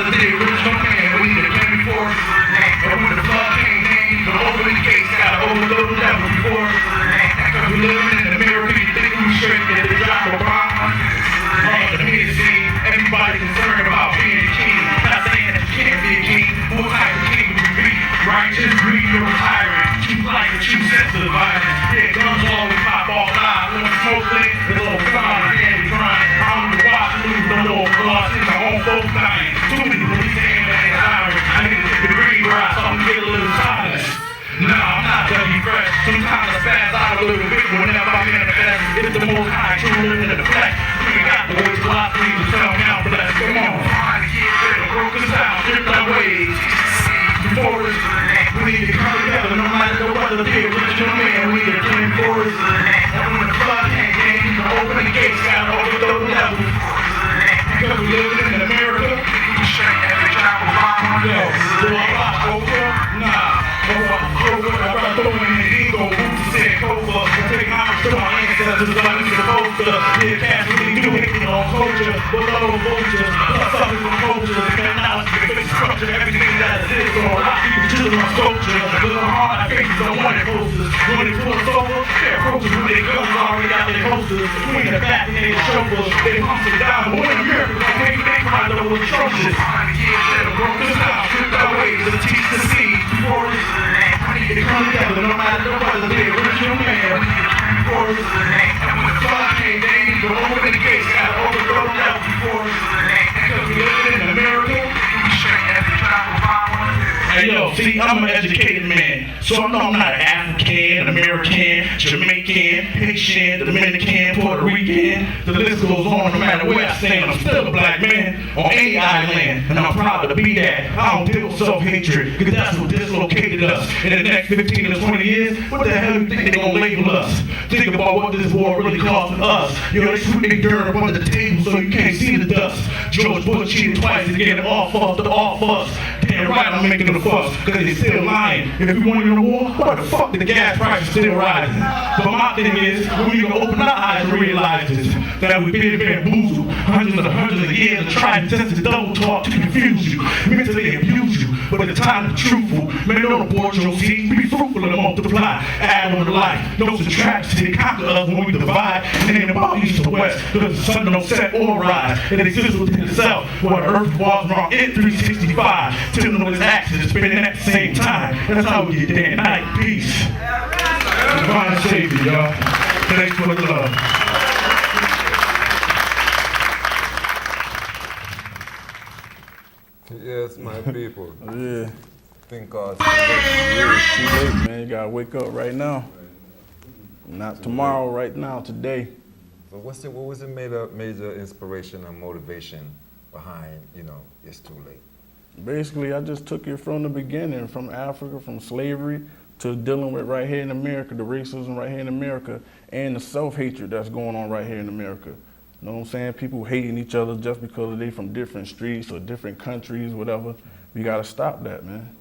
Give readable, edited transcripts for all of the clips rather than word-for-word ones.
brother did, original man, we need to claim before us. And when the flood came in, the open the gates, gotta overload the devil before us. Cause we living in America, you think we straight, that they drop a bomb. The media scene, everybody concerned about being a king. Not saying that you can't be a king, what type of king would you be? Righteous, greedy, or retiring? Choose life or choose sensitive violence. Yeah, guns always pop all live. When the smoke lit, the little son, family crying. I don't know why to lose no more blood, since my own folks dying. Too many police and ambulance. I need to take the green grass so I can get a little silence. Nah, I'm not W fresh. Sometimes I spaz out a little bit whenever I manifest. It's the most high, true living in the flesh. We got the words to lie, please, and tell me I'm blessed. Come on. Broken style, stripped our ways. Before us, we need to come together, no matter the weather. The original man, we need to claim for us. And when the flood came in, you can open the gates, gotta overthrow the devil. Because we live in America, we shake every child with bomb. Yo, do I rock over? Nah. I'm throwing in the ego, who's said Cobra. Take homage to my ancestors, like we supposed to. Yeah, cats really do hate on culture, but love vultures, plus suckers and cultures. Technology, fix structure, everything that exists. So a lot of people chill on sculpture. Look on hard, I faces on wanted posters. When they pull us over, their approaches with their guns already out their holsters. We in the back and they chauffeurs, they pumps it down. But when America, they cry though with atrocious. Broken style, stripped our ways, to teach the seed before us. They come together, no matter the weather, the original man. Before us. And when the flood came, they need to open the gates, gotta overthrow the devil before us. Because we live in America, we shake every child with power. Hey yo, see, I'm an educated man, so I know I'm not African, American, Jamaican, Haitian, Dominican, Puerto Rican. The list goes on. No matter where I stand, I'm still a black man on any island, and I'm proud to be that. I don't deal with self-hatred, because that's what dislocated us. In the next 15 to 20 years, what the hell do you think they're gonna label us? Think about what this war really costing us. Yo, they sweep their dirt up under the table so you can't see the dust. George Bush cheated twice to get it off us. Damn right, I'm making the fuss, because they're still lying. If we wanted a war, why the fuck did the gas price still rising? But my thing is, we need to open our eyes and realize this, that we've been bamboozled hundreds of years of trying to test the double talk to confuse you, mentally abuse you. But at the time to be truthful, man, don't abort your seed, be fruitful and multiply, add on to life, no subtract, they conquer us when we divide, and ain't about east or west, because the sun don't set or rise, it exists within itself, while the earth revolves around it 365, till on its axis, spinning at the same time. That's how we get day and night. Peace. Divine Savior, y'all. Thanks for the love. Yes, my people. Yeah. Thank God. Yeah, it's too late, man. You gotta wake up right now. Not tomorrow, right now, today. So what was the major inspiration and motivation behind, it's too late? Basically, I just took it from the beginning, from Africa, from slavery, to dealing with right here in America, the racism right here in America, and the self-hatred that's going on right here in America. You know what I'm saying? People hating each other just because they from different streets or different countries, whatever. We gotta stop that, man.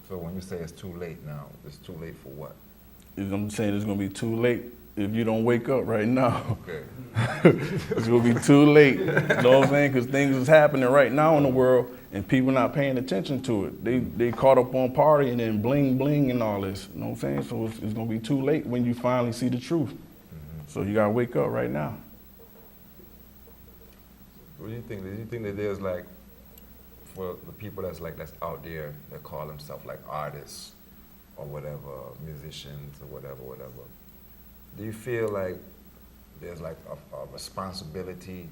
So when you say it's too late now, it's too late for what? I'm saying it's gonna be too late if you don't wake up right now. Okay. It's gonna be too late. You know what I'm saying? Because things is happening right now in the world and people not paying attention to it. They caught up on partying and bling bling and all this. You know what I'm saying? So it's gonna be too late when you finally see the truth. Mm-hmm. So you gotta wake up right now. What do you think? Do you think that there's like, for the people that's out there that call themselves like artists or whatever, musicians or whatever, do you feel like there's like a responsibility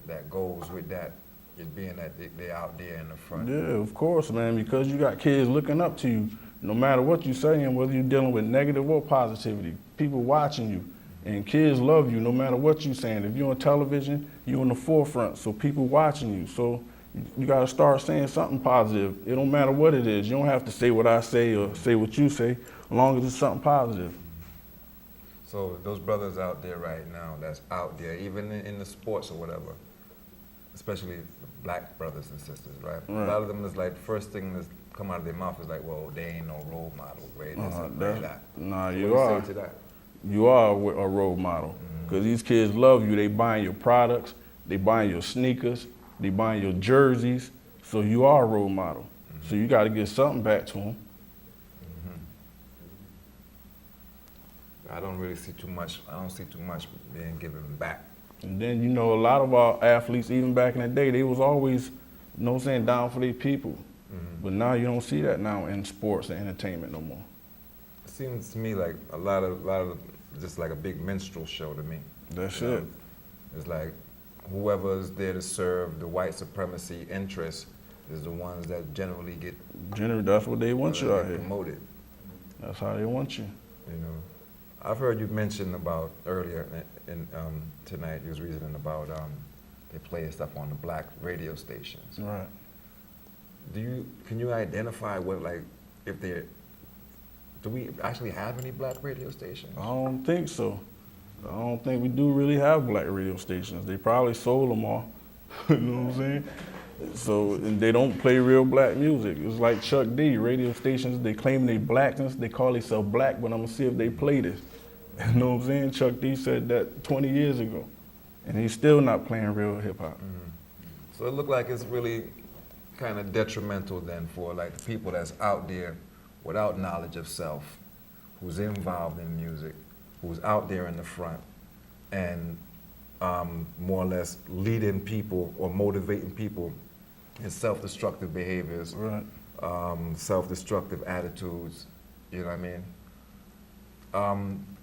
that goes with that, it being that they're out there in the front? Yeah, of course, man, because you got kids looking up to you, no matter what you're saying, whether you're dealing with negative or positivity, people watching you. And kids love you no matter what you're saying. If you're on television, you're in the forefront, so people watching you. So you gotta start saying something positive. It don't matter what it is. You don't have to say what I say or say what you say, as long as it's something positive. So those brothers out there right now that's out there, even in the sports or whatever, especially the black brothers and sisters, right? A lot of them is like, the first thing that's come out of their mouth is like, well, they ain't no role model, right? That. Nah, so you what are. do you say to that? You are a role model. Because these kids love you. They buying your products, they buying your sneakers, they buying your jerseys, so you are a role model. So you got to get something back to them. I don't really see too much. I don't see too much being given back. And then, you know, a lot of our athletes, even back in the day, they was always, you know what I'm saying, down for their people. But now you don't see that now in sports and entertainment no more. It seems to me like a lot of just like a big minstrel show to me. That's You know? it. It's like whoever's there to serve the white supremacy interests is the ones that generally get Generally, that's what they want you out here. promoted. That's how they want you. You know, I've heard you mention about earlier in tonight. You was reasoning about they play stuff on the black radio stations. Right. Can you identify what, like, if they're, do we actually have any black radio stations? I don't think so. I don't think we do really have black radio stations. They probably sold them all. You know what I'm saying? So, and they don't play real black music. It's like Chuck D, radio stations, they claim they blackness, they call themselves black, but I'm gonna see if they play this. You know what I'm saying? Chuck D said that 20 years ago, and he's still not playing real hip hop. So it looked like it's really kind of detrimental then for like the people that's out there without knowledge of self, who's involved in music, who's out there in the front, and more or less leading people or motivating people in self-destructive behaviors, Right. self-destructive attitudes, you know what I mean?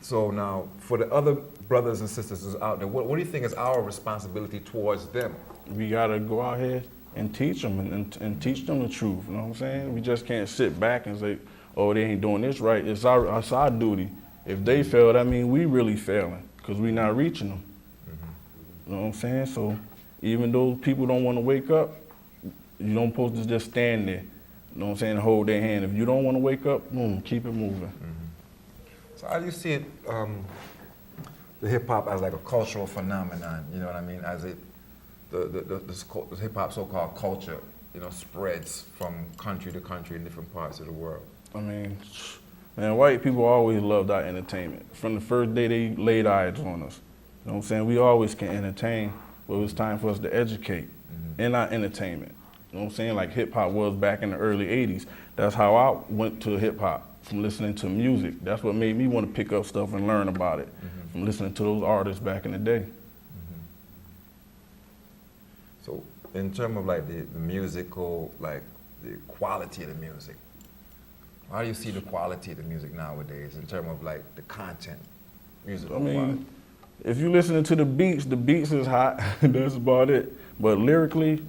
So now, for the other brothers and sisters who's out there, what do you think is our responsibility towards them? We gotta go out here and teach them and teach them the truth, you know what I'm saying? We just can't sit back and say, oh, they ain't doing this right. It's our duty. If they fail, that means we really failing because we not reaching them. You know what I'm saying? So even though people don't want to wake up, you don't supposed to just stand there, you know what I'm saying, and hold their hand. If you don't want to wake up, keep it moving. So how do you see it, the hip hop as like a cultural phenomenon, you know what I mean? As it, the hip hop so-called culture, you know, spreads from country to country in different parts of the world. I mean, man, white people always loved our entertainment. From the first day they laid eyes on us. You know what I'm saying? We always can entertain, but it was time for us to educate in our entertainment. You know what I'm saying? Like hip hop was back in the early 80s. That's how I went to hip hop, from listening to music. That's what made me want to pick up stuff and learn about it, from listening to those artists back in the day. So in terms of like the musical, like the quality of the music, how do you see the quality of the music nowadays in terms of like the content, musical I mean, quality? if you listening to the beats is hot. That's about it. But lyrically,